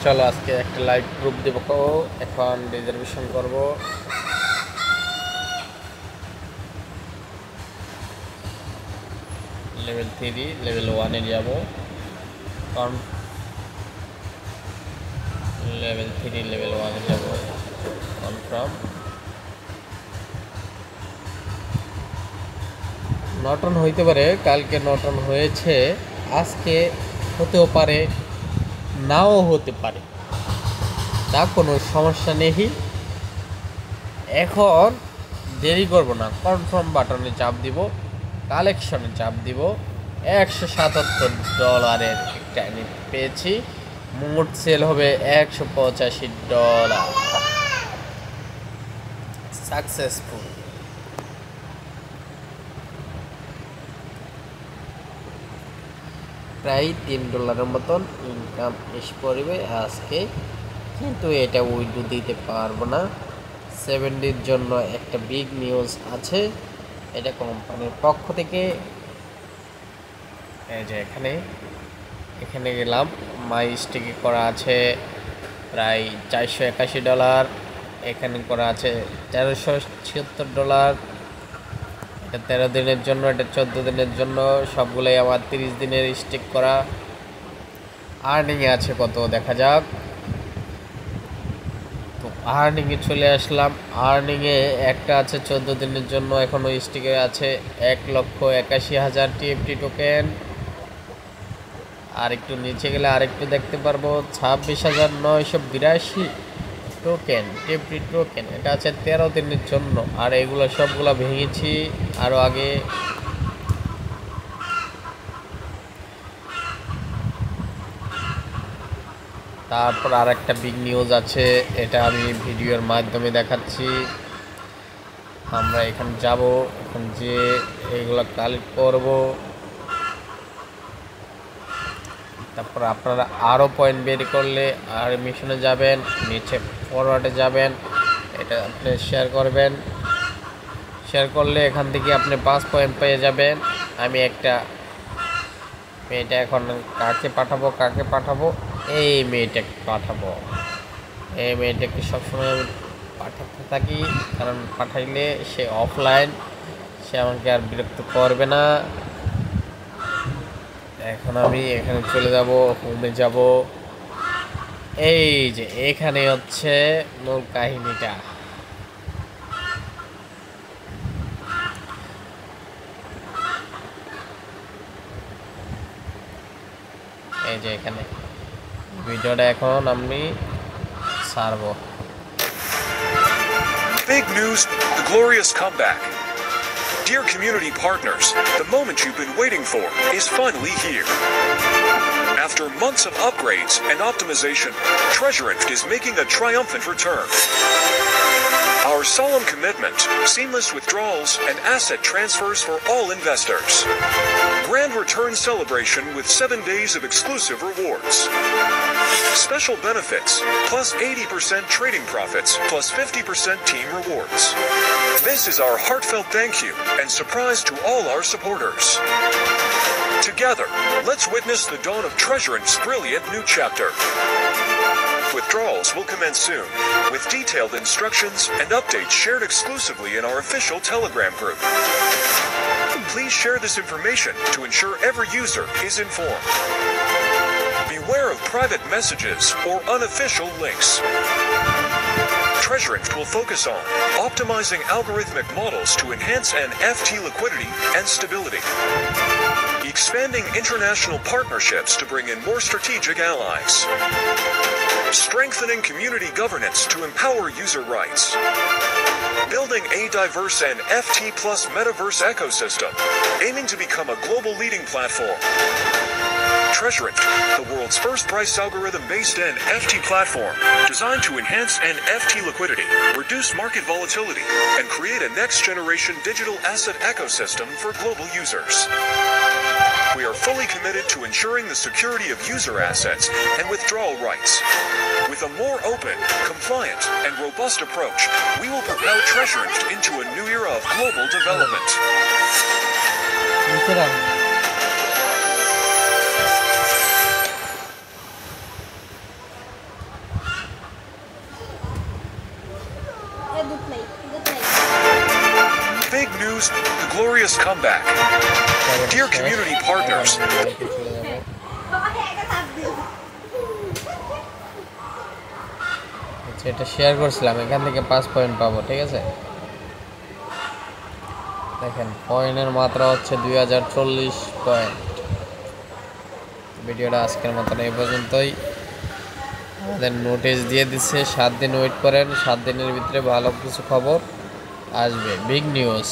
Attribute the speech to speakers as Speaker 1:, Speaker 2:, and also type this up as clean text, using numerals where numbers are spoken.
Speaker 1: চলো আজকে একটা লাইভ গ্রুপ দেব, এখন রিজার্ভেশন করব। লেভেল 3 লেভেল 1 এ যাব। কারণ লেভেল 3 লেভেল 1 এ যাব। কনফার্ম। নটন হইতে পারে, কালকে নটন হয়েছে, আজকে হতেও পারে, নাও হতে পারে, তা কোনো সমস্যা নেই। এখন দেরি করব না, কনফার্ম বাটনে চাপ দিব, কালেকশনে চাপ দিব। $177 একটা পেয়েছি, মোট সেল হবে $185। সাকসেসফুল। প্রায় $3 মতন ইনকাম এসে পড়বে আজকে, কিন্তু এটা উইড্রো দিতে পারবো না। 70-র জন্য একটা বিগ নিউজ আছে, এটা কোম্পানির পক্ষ থেকে। এই যে এখানে গেলাম, মাই স্টিকে করা আছে প্রায় $481, এখানে করা আছে $1376। এটা 13 দিনের জন্য, এটা 14 দিনের জন্য, সবগুলোই আমার 30 দিনের স্টিক করা। আর্নিংয়ে আছে কত দেখা যাক। তো আর্নিংয়ে চলে আসলাম। আর্নিংয়ে একটা আছে 14 দিনের জন্য, এখনও স্টিকে আছে 1,81,000 TFT টোকেন। আর একটু নিচে গেলে আরেকটু দেখতে পারবো 26,982 টোকেন টিএফটি টোকেন। এটা আছে 13 দিনের জন্য, আর এগুলো সবগুলো ভেঙেছি আরও আগে। তারপর আর একটা বিগ নিউজ আছে, এটা আমি ভিডিওর মাধ্যমে দেখাচ্ছি। আমরা এখানে যাব, এখন যে এগুলো কালেক্ট করব। তারপর আপনারা আরও পয়েন্ট বের করলে আর মিশনে যাবেন, নিচে ফরওয়ার্ডে যাবেন, এটা আপনি শেয়ার করবেন। শেয়ার করলে এখান থেকে আপনি 5 পয়েন্ট পেয়ে যাবেন। আমি একটা মেয়েটা এখন কাকে পাঠাবো, এই মেয়েটাকে পাঠাবো। এই মেয়েটাকে সবসময় আমি পাঠাতে থাকি, কারণ পাঠাইলে সে অফলাইন, সে আমাকে আর বিরক্ত করবে না। এখন আমি এখানে চলে যাব, হোমে যাব। এই যে এখানে হচ্ছে মূল কাহিনীটা। এই যে এখানে ভিডিওটা এখন আমি ছাড়বো।
Speaker 2: Big news, the glorious comeback. Dear community partners, the moment you've been waiting for is finally here. After months of upgrades and optimization, Treasurinft is making a triumphant return. Our solemn commitment, seamless withdrawals, and asset transfers for all investors. Grand return celebration with 7 days of exclusive rewards. Special benefits, plus 80% trading profits, plus 50% team rewards. This is our heartfelt thank you and surprise to all our supporters. Together, let's witness the dawn of Treasurinft's brilliant new chapter. Withdrawals will commence soon, with detailed instructions and updates shared exclusively in our official Telegram group. Please share this information to ensure every user is informed. Beware of private messages or unofficial links. Treasurinft will focus on optimizing algorithmic models to enhance NFT liquidity and stability, expanding international partnerships to bring in more strategic allies, strengthening community governance to empower user rights, building a diverse and FT plus metaverse ecosystem, aiming to become a global leading platform. Treasurinft, the world's first price algorithm-based NFT platform designed to enhance NFT liquidity, reduce market volatility, and create a next-generation digital asset ecosystem for global users. We are fully committed to ensuring the security of user assets and withdrawal rights. With a more open, compliant, and robust approach, we will propel Treasurinft into a new era of global development. news, the glorious comeback. Dear community partners,
Speaker 1: আচ্ছা, এটা share করছিলাম, এখান থেকে 5 point পাবো, ঠিক আছে। দেখেন পয়েন্টের মাত্রা হচ্ছে 2040 পয়েন্ট। ভিডিওটা আজকের মতন এই পর্যন্তই। আমাদের নোটিশ দিয়ে দিচ্ছে 7 দিন ওয়েট করেন, 7 দিনের ভিতরে ভালো কিছু খবর আসবে, বিগ নিউজ।